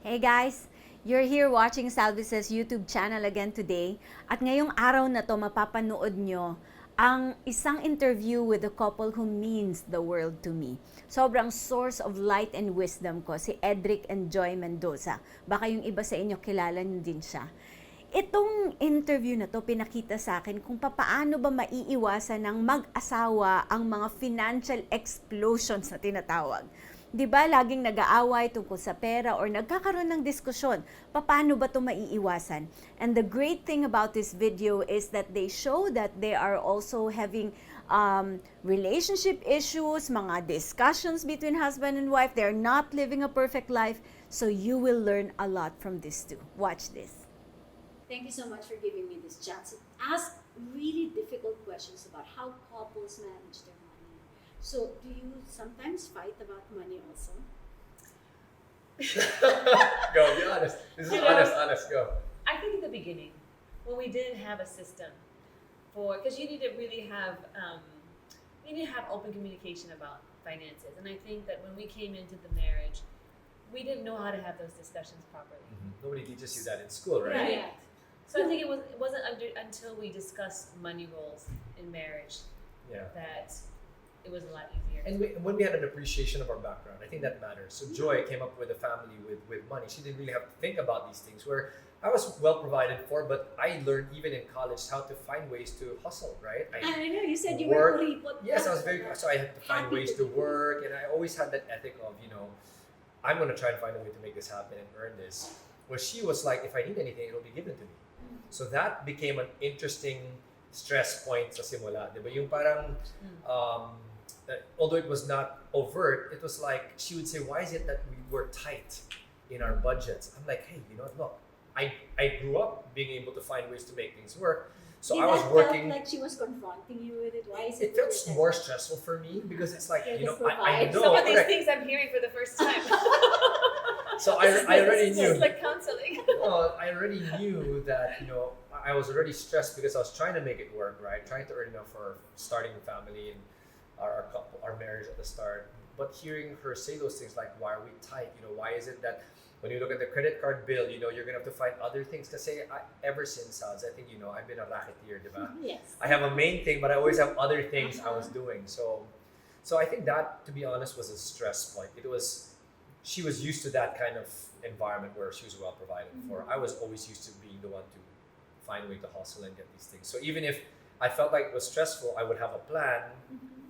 Hey guys! You're here watching Salvis's YouTube channel again today. At ngayong araw na to, mapapanood nyo ang isang interview with a couple who means the world to me. Sobrang source of light and wisdom ko, si Edric and Joy Mendoza. Baka yung iba sa inyo kilala nyo din siya. Itong interview na to pinakita sa akin kung paano ba maiiwasan ng mag-asawa ang mga financial explosions na tinatawag. 'Di ba laging nag-aaway tungkol sa pera or nagkakaroon ng diskusyon, paano ba 'to maiiwasan? And the great thing about this video is that they show that they are also having relationship issues, mga discussions between husband and wife. They're not living a perfect life, so you will learn a lot from this too. Watch this. Thank you so much for giving me this chance to ask really difficult questions about how couples manage their money. So, do you sometimes fight about money also? Go, be honest. This is honest, go. I think in the beginning, when we didn't have a system because you need to really have, open communication about finances. And I think that when we came into the marriage, we didn't know how to have those discussions properly. Mm-hmm. Nobody teaches you that in school, right? Right. So I think it wasn't until we discussed money roles in marriage that it was a lot easier. And when we had an appreciation of our background, I think that matters. So Joy came up with a family with money. She didn't really have to think about these things. Where I was well provided for, but I learned even in college how to find ways to hustle, right? I know, you said you were kuripot. Yes, I was so I had to find ways to work, and I always had that ethic of, I'm going to try and find a way to make this happen and earn this. Where she was like, if I need anything, it'll be given to me. So that became an interesting stress point sa simula. Diba? Yung parang, although it was not overt, it was like, she would say, why is it that we were tight in our budgets? I'm like, hey, look, I grew up being able to find ways to make things work. So I was working. Felt like she was confronting you with it. Why is it? It felt more stressful for me because it's like, I know. Some of these things I'm hearing for the first time. So I already knew. It's like counseling. Well, I already knew that, I was already stressed because I was trying to make it work, right? Trying to earn enough for starting a family and our couple, our marriage at the start. But hearing her say those things like, why are we tight? Why is it that when you look at the credit card bill, you're going to have to find other things. Because ever since, I think, I've been a racketeer, diba? Yes. I have a main thing, but I always have other things I was doing. So I think that, to be honest, was a stress point. She was used to that kind of environment where she was well provided for. I was always used to being the one to find a way to hustle and get these things. So even if I felt like it was stressful, I would have a plan.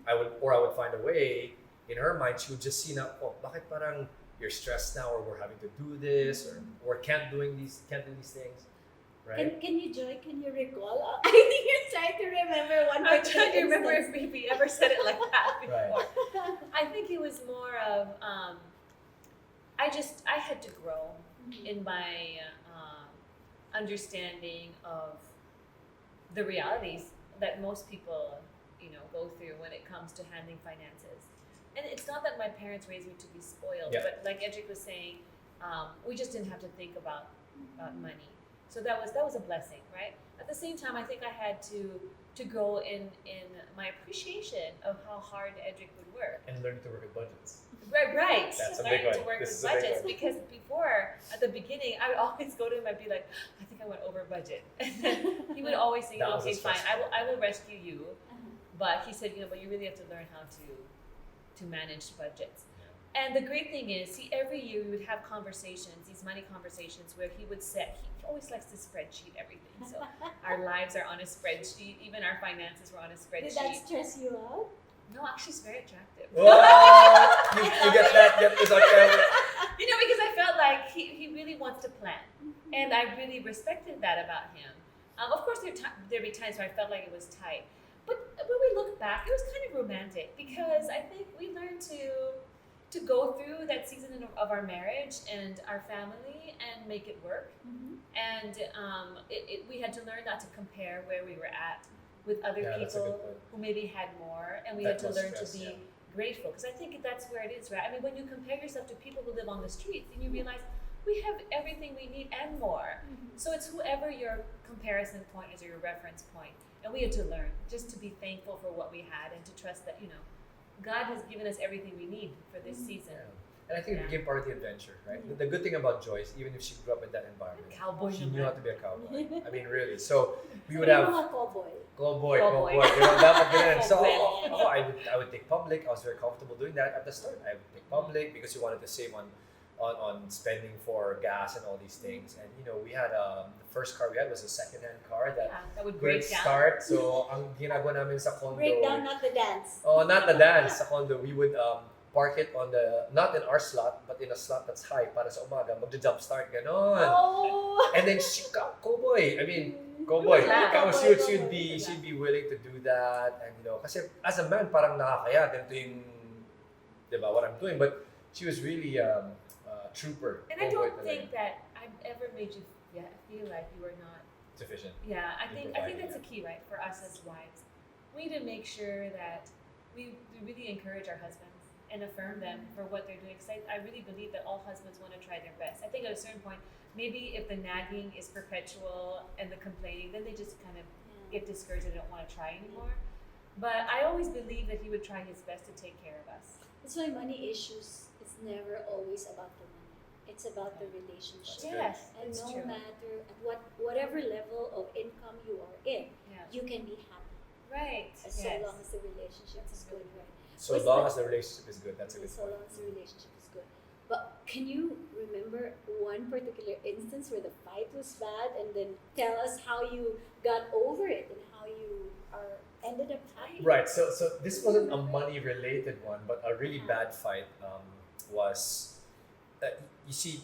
I would find a way. In her mind, she would just see now, bakit parang you're stressed now, or we're having to do this, or can't do these things, right? Can you recall? I think you're trying to remember one. I'm trying to remember if we ever said it like that before. Right. I think it was more of I had to grow in my understanding of the realities that most people go through when it comes to handling finances. And it's not that my parents raised me to be spoiled, but like Edric was saying, we just didn't have to think about money. So that was a blessing, right? At the same time, I think I had to grow in my appreciation of how hard Edric would work. And learn to work with budgets. Right. That's a big one. To work This with is a big budgets one. because before, at the beginning, I would always go to him. I'd be like, I think I went over budget, and then he would always say, That was okay, fine, stressful. I will rescue you. But he said, but you really have to learn how to manage budgets. And the great thing is, every year we would have conversations, these money conversations, where he always likes to spreadsheet everything. So our lives are on a spreadsheet, even our finances were on a spreadsheet. Did that stress you out? No, actually, it's very attractive. You get that? It's okay. Because I felt like he really wants to plan, and I really respected that about him. Of course, there'd be times where I felt like it was tight, but when we look back, it was kind of romantic because I think we learned to go through that season of our marriage and our family and make it work. And we had to learn not to compare where we were at with other people who maybe had more, and we had to learn to be grateful, because I think that's where it is, right? I mean, when you compare yourself to people who live on the streets, then you realize we have everything we need and more. So it's whoever your comparison point is or your reference point, and we had to learn just to be thankful for what we had and to trust that God has given us everything we need for this season. And I think it Yeah. became part of the adventure, right? The good thing about Joy is even if she grew up in that environment, Cowboy she naman. knew how to be a cowboy. I mean, really. So we would Sabi mo have nga, cowboy. cowboy. Cowboy. You know, dapat ganun. So Cowboy. I would take public. I was very comfortable doing that at the start. I would take public because you wanted to save on spending for gas and all these things. And you know, we had the first car we had was a second-hand car that Yeah, that would couldn't break down. start. So ang ginagawa namin sa condo. Breakdown, not the dance. Oh, not the dance sa condo. We would park it on the not in our slot, but in a slot that's high para sa umaga magja-jump start ganon. Oh! And then she cowboy. I mean, cowboy. Yeah. Ikaw, she'd be Yeah. willing to do that, and you know, kasi as a man parang nakakaya ganito yung, 'di ba, what I'm doing, but she was really a trooper. And I Cowboy don't talaga. think that I've ever made you feel like you were not. Sufficient. Yeah, I think providing, that's a key, right, for us as wives. We need to make sure that we really encourage our husbands and affirm them for what they're doing. Because I really believe that all husbands want to try their best. I think at a certain point, maybe if the nagging is perpetual and the complaining, then they just kind of get discouraged and don't want to try anymore. But I always believe that he would try his best to take care of us. That's why money issues is never always about the money. It's about the relationship. That's good. Yes, And it's no true. matter at whatever level of income you are in, Yeah. you can be happy Right. as so long as the relationship is good, right? So Was long that- as the relationship is good, that's a good So point. long as the relationship is good. But can you remember one particular instance where the fight was bad, and then tell us how you got over it and how you ended up happy? Right. So this wasn't a money related one, but a really bad fight was you see,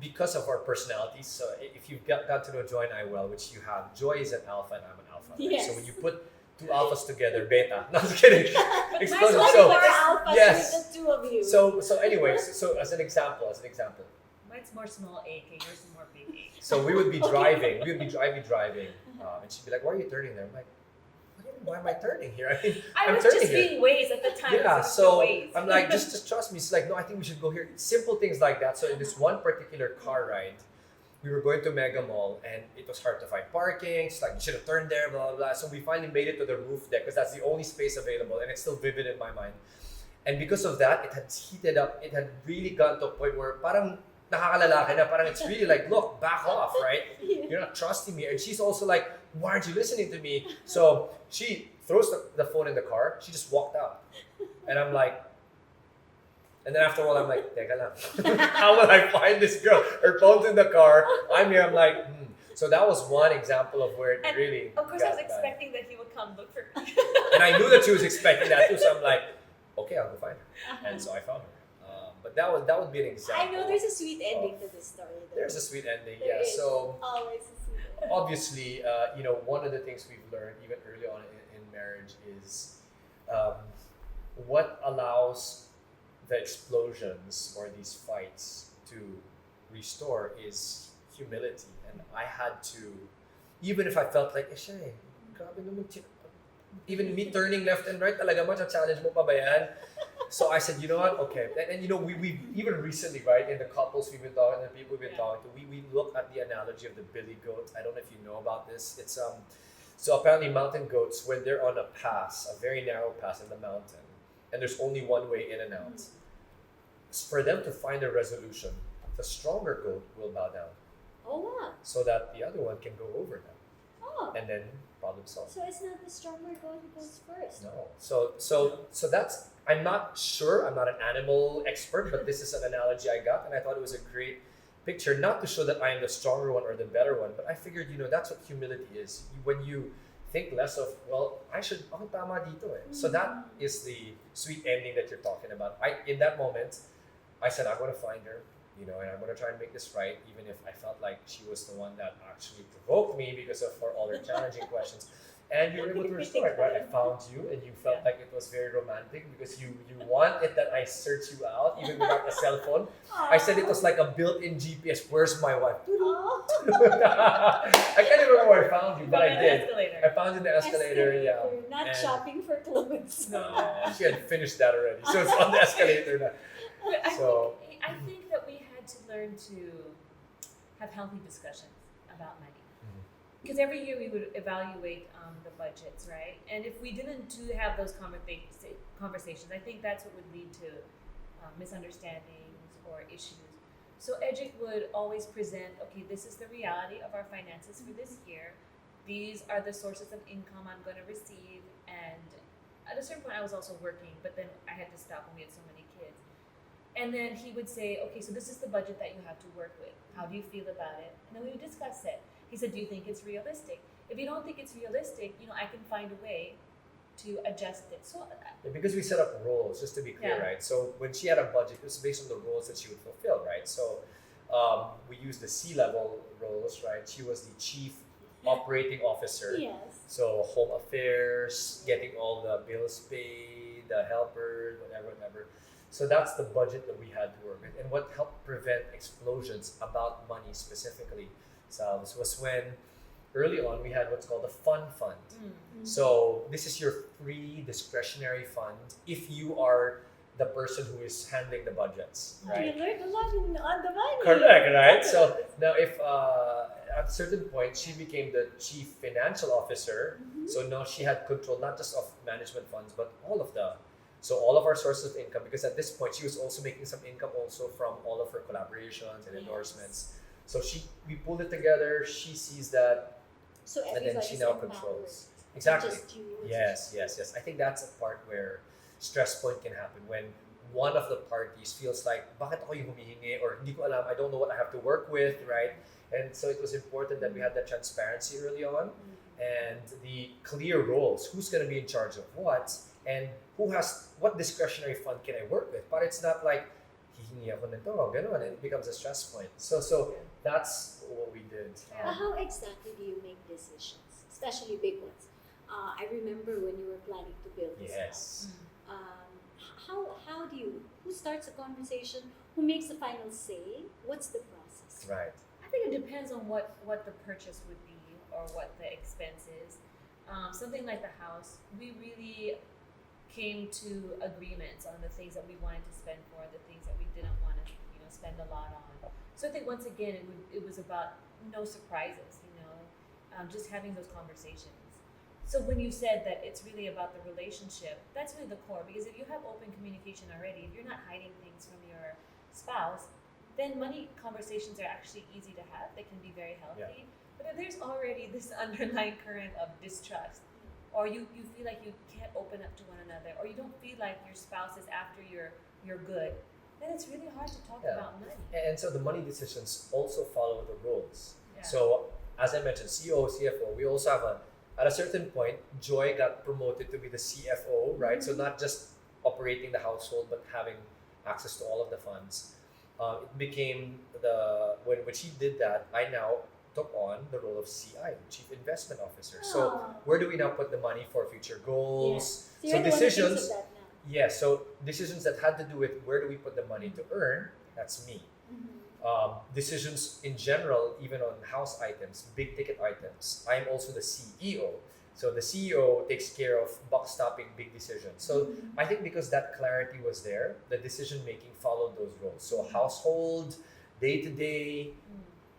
because of our personalities. So if you've got to know Joy and I well, which you have, Joy is an alpha and I'm an alpha. Right? Yes. So when you put two alphas together, beta. No, I'm just kidding. That's Explosive. why So you are alphas yes. with the two of you. so anyways, so as an example, Mine's more small A, okay? Yours is more big A. so we would be Okay. driving. I'd be driving, and she'd be like, "Why are you turning there?" I'm like, "Why am I turning here?" I mean, I I'm was turning just here. being Waze at the time. Yeah, so so I'm like, just trust me. She's like, no, I think we should go here. Simple things like that. So in this one particular car ride, we were going to Mega Mall and it was hard to find parking. She's like, you should have turned there, blah, blah, blah. So we finally made it to the roof deck because that's the only space available and it's still vivid in my mind. And because of that, it had heated up. It had really gotten to a point where parang nakakalalaki na. Parang it's really like, look, back off, right? You're not trusting me. And she's also like, why aren't you listening to me? So she throws the phone in the car. She just walked out. And I'm like, and then after a while, I'm like, teka lang. How will I find this girl? Her phone's in the car. I'm here. I'm like, So that was one example of where it And really Of course, I got was bad. expecting that he would come look for me. And I knew that she was expecting that too. So I'm like, okay, I'll go find her. And so I found her. But that would be an example. I know there's a sweet ending to this story. Though. There's a sweet ending, There yeah. is So always a sweet ending. obviously, one of the things we've learned even early on in marriage is what allows the explosions or these fights to restore is humility. And I had to, even if I felt like, grabe naman, even me turning left and right, talaga challenge mo pa ba yan? So I said, you know what, okay. And we even recently, right, in the couples we've been talking, the people we've been talking to, we look at the analogy of the billy goat. I don't know if you know about this. It's so apparently mountain goats, when they're on a pass, a very narrow pass in the mountain, and there's only one way in and out, for them to find a resolution, the stronger goat will bow down Oh wow. so that the other one can go over them. Oh. And then problem solved. So it's not the stronger goat who goes first. No. So that's, I'm not sure, I'm not an animal expert, but this is an analogy I got and I thought it was a great picture, not to show that I am the stronger one or the better one, but I figured, that's what humility is. When you think less of, well, ako tama dito eh. So that is the sweet ending that you're talking about. In that moment, I said, I'm going to find her, and I'm going to try and make this right, even if I felt like she was the one that actually provoked me because of all her challenging questions. And you were able to restore it, right? I found you, and you felt like it was very romantic because you wanted that I search you out, even without a cell phone. I said it was like a built-in GPS. Where's my wife? Oh. I can't remember where I found you, but I did. Escalator. I found you in the escalator, yeah. Not And- shopping for clothes. No, she had finished that already. So it's on the escalator now. But So- I think that we had to learn to have healthy discussions about money. Because every year we would evaluate the budgets, right? And if we didn't have those conversations, I think that's what would lead to misunderstandings or issues. So Edric would always present, okay, this is the reality of our finances for this year. These are the sources of income I'm going to receive. And at a certain point, I was also working, but then I had to stop when we had so many kids. And then he would say, okay, so this is the budget that you have to work with. How do you feel about it? And then we would discuss it. He said, do you think it's realistic? If you don't think it's realistic, I can find a way to adjust it. So Yeah, because we set up roles, just to be clear, Yeah. right? So when she had a budget, it was based on the roles that she would fulfill, right? So we used the C-level roles, right? She was the chief operating officer. Yes. So home affairs, getting all the bills paid, the helpers, whatever. So that's the budget that we had to work with. And what helped prevent explosions about money specifically, Salves, was when early on we had what's called a fund. So this is your free discretionary fund if you are the person who is handling the budgets, right? You learned a lot on the money. Correct, right? That's So now if at a certain point she became the chief financial officer, so now she had control not just of management funds but all of our sources of income, because at this point she was also making some income also from all of her collaborations and Yes. endorsements. So we pulled it together, she sees that, So and then she everybody's now empowered. controls. Not Exactly. just you, it's Yes. I think that's a part where stress point can happen when one of the parties feels like, bakit ako yung humihingi, or hindi ko alam, I don't know what I have to work with, right? And so it was important that we had that transparency early on and the clear roles. Who's going to be in charge of what, and what discretionary fund can I work with? But it's not like, hihingi ako nito, ganun, and it becomes a stress point. So that's what we did. But how exactly do you make decisions, especially big ones? I remember when you were planning to build this house. Yes. Who starts a conversation? Who makes the final say? What's the process? Right. I think it depends on what the purchase would be or what the expense is. Something like the house, we really came to agreements on the things that we wanted to spend for, the things that we didn't want to, spend a lot on. So I think once again, it was about no surprises, just having those conversations. So when you said that it's really about the relationship, that's really the core, because if you have open communication already, if you're not hiding things from your spouse, then money conversations are actually easy to have. They can be very healthy. But if there's already this underlying current of distrust, or you feel like you can't open up to one another, or you don't feel like your spouse is after your good, then it's really hard to talk about money. And so the money decisions also follow the roles. Yeah. So as I mentioned, CEO, CFO, we also have at a certain point, Joy got promoted to be the CFO, right? So not just operating the household, but having access to all of the funds. It became when she did that, I now took on the role of CI, Chief Investment Officer. So where do we now put the money for future goals? So, So you're the one who decisions, thinks of that now. yes. So decisions that had to do with where do we put the money to earn, that's me. Decisions in general, even on house items, big ticket items, I'm also the CEO. So the CEO takes care of buck stopping big decisions. So I think because that clarity was there, the decision making followed those roles. So household, day to day,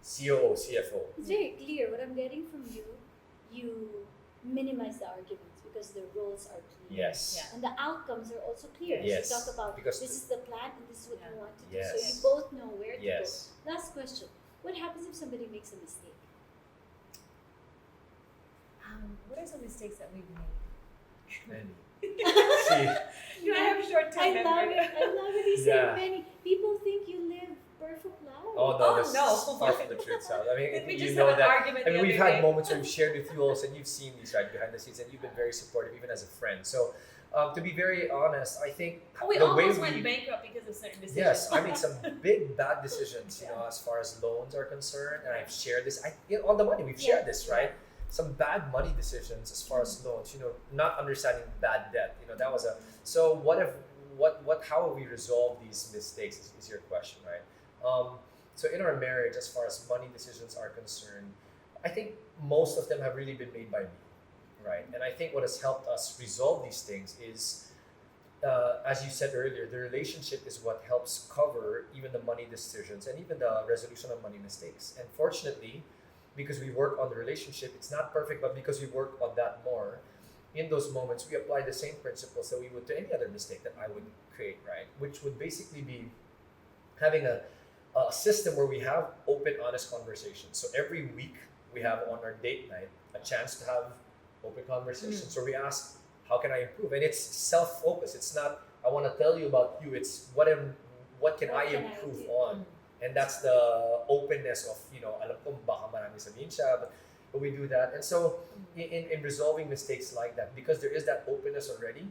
COO, CFO. It's very clear. What I'm getting from you minimize the arguments because the roles are clear. Yes. Yeah. And the outcomes are also clear. Yes. You talk about Because this is the plan and this is what you want to do. Yes. So you both know where to Yes. go. Last question. What happens if somebody makes a mistake? What are some mistakes that we've made? And see, I have short-term I love memory. it. I love it. He said Yeah. many. People think you live perfect life. oh no, Oh, this no. is far from the truth, Sal. I mean, Did we you just know have an that. argument I mean, the we've other had day? moments where we've shared with you also, and you've seen these right behind the scenes, and you've been very supportive, even as a friend. So, to be very honest, I think Oh, we the way almost we went bankrupt because of certain decisions. yes, I made some big bad decisions, as far as loans are concerned, and I've shared this. On the money, we've shared this, right? Some bad money decisions as far as loans, not understanding bad debt. That was so. How have we resolved these mistakes? Is your question, right? So in our marriage, as far as money decisions are concerned, I think most of them have really been made by me, right? And I think what has helped us resolve these things is, as you said earlier, the relationship is what helps cover even the money decisions and even the resolution of money mistakes. And fortunately, because we work on the relationship, it's not perfect, but because we work on that more, in those moments, we apply the same principles that we would to any other mistake that I would create, right? Which would basically be having a system where we have open, honest conversations. So every week we have on our date night a chance to have open conversations. So we ask, how can I improve? And it's self-focused. It's not, I want to tell you about you. It's what can What I can I improve do? on? And that's the openness of, alam ko baka maraming sabihin siya, but we do that. And so in resolving mistakes like that, because there is that openness already,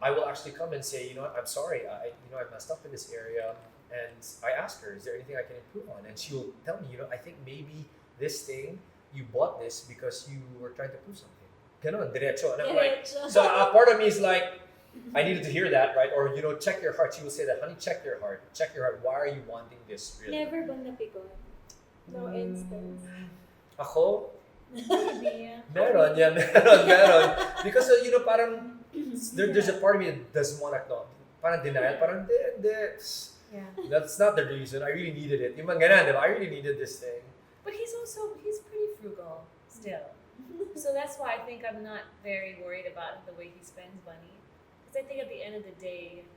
I will actually come and say, I'm sorry, I messed up in this area. And I ask her, is there anything I can improve on? And she will tell me, I think maybe this thing, you bought this because you were trying to prove something. Ganon, diretso. And I'm like, so a part of me is like, I needed to hear that, right? Or, check your heart. She will say that, honey, check your heart. Check your heart. Why are you wanting this, really? Never bang napikon? No instance. Ako, Maybe. meron. Yeah, meron. Because, parang, there's a part of me that doesn't want to acknowledge. Parang denial, parang, hindi. Yeah. That's not the reason. I really needed it. Yung mga ganun, diba? I really needed this thing. But he's pretty frugal still. So that's why I think I'm not very worried about the way he spends money. Because I think at the end of the day,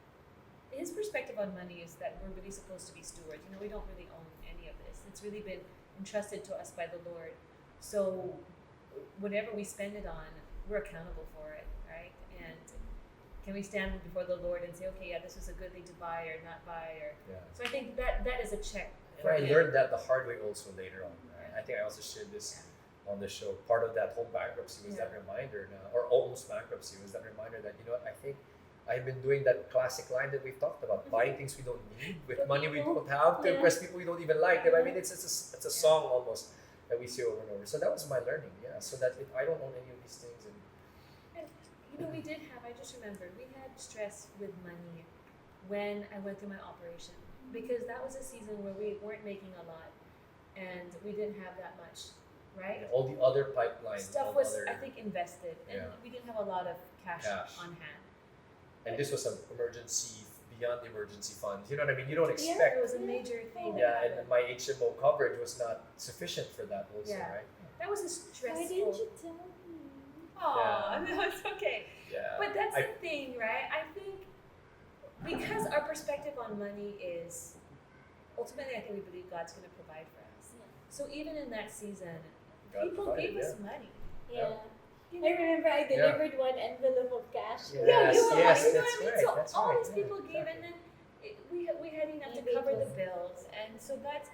his perspective on money is that we're really supposed to be stewards. We don't really own any of this. It's really been entrusted to us by the Lord. So whatever we spend it on, we're accountable for it, right? And can we stand before the Lord and say, okay, yeah, this was a good thing to buy or not buy? So I think that is a check. And I learned that the hard way also later on. Right? I think I also shared this on the show. Part of that whole bankruptcy was that reminder or almost bankruptcy was that reminder that, I think I've been doing that classic line that we've talked about, buying things we don't need with money we don't have to impress people we don't even like. I mean, it's a song almost that we see over and over. So that was my learning, so that if I don't own any of these things. We did have, I just remember, we had stress with money when I went through my operation. Because that was a season where we weren't making a lot and we didn't have that much, right? All the other pipelines. Stuff was, I think, invested and we didn't have a lot of cash on hand. And this was an emergency, beyond the emergency funds. You know what I mean? You don't expect. Yeah, it was a major thing. Yeah, and my HMO coverage was not sufficient for that also, right? That was a stressful. Why didn't you tell me? Aw, no, it's okay. Yeah. But that's the thing, right? I think because our perspective on money is ultimately, I think we believe God's going to provide for us. Yeah. So even in that season, God people provided, gave us money. Yeah. I remember I delivered one envelope of cash. Yes, you know yes, what I mean? that's So right, that's all right, these people gave, exactly. and then we had enough to Maybe it cover the was- bills, and so that's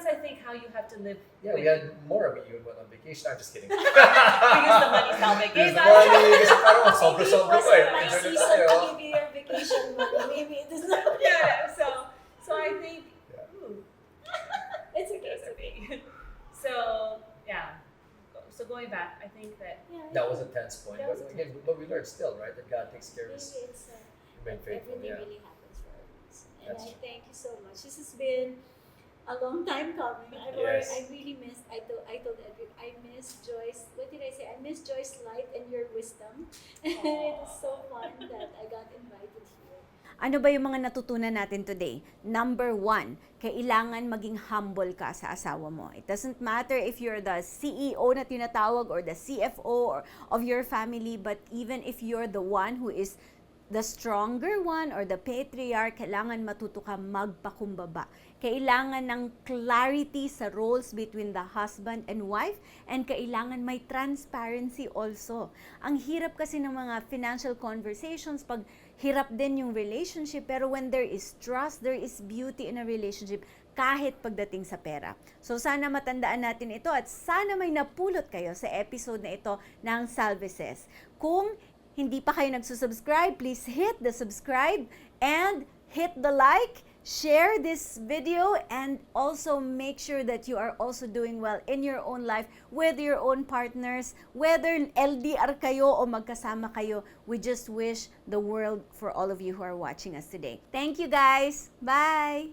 I think how you have to live. Yeah, with we had more of it. You went on vacation. I'm just kidding. because the money's not big. Because the money, kasi parang sobra-sobra Maybe ko eh. it was my Enjoy na season tayo. to give you your vacation money. Maybe it is not. Yeah, so I think It's okay. it's okay. So so going back, I think that That was a tense point. That was But a again, but we learned still, right? That God takes care of us. Maybe it's Remain faithful, everything yeah. really happens for a reason. And That's I true. thank you so much. This has been a long time coming. Yes. I really missed. I told Edric, I miss Joyce. What did I say? I miss Joyce's light and your wisdom. And it is so fun that I got invited here. Ano ba yung mga natutunan natin today? Number 1, kailangan maging humble ka sa asawa mo. It doesn't matter if you're the CEO na tinatawag or the CFO or of your family, but even if you're the one who is the stronger one or the patriarch, kailangan matuto ka magpakumbaba. Kailangan ng clarity sa roles between the husband and wife, and kailangan may transparency also. Ang hirap kasi ng mga financial conversations pag hirap din yung relationship, pero when there is trust, there is beauty in a relationship kahit pagdating sa pera. So sana matandaan natin ito at sana may napulot kayo sa episode na ito ng Salvices. Kung hindi pa kayo nagsusubscribe, please hit the subscribe and hit the like, share this video, and also make sure that you are also doing well in your own life with your own partners. Whether LDR kayo o magkasama kayo, we just wish the world for all of you who are watching us today. Thank you guys. Bye!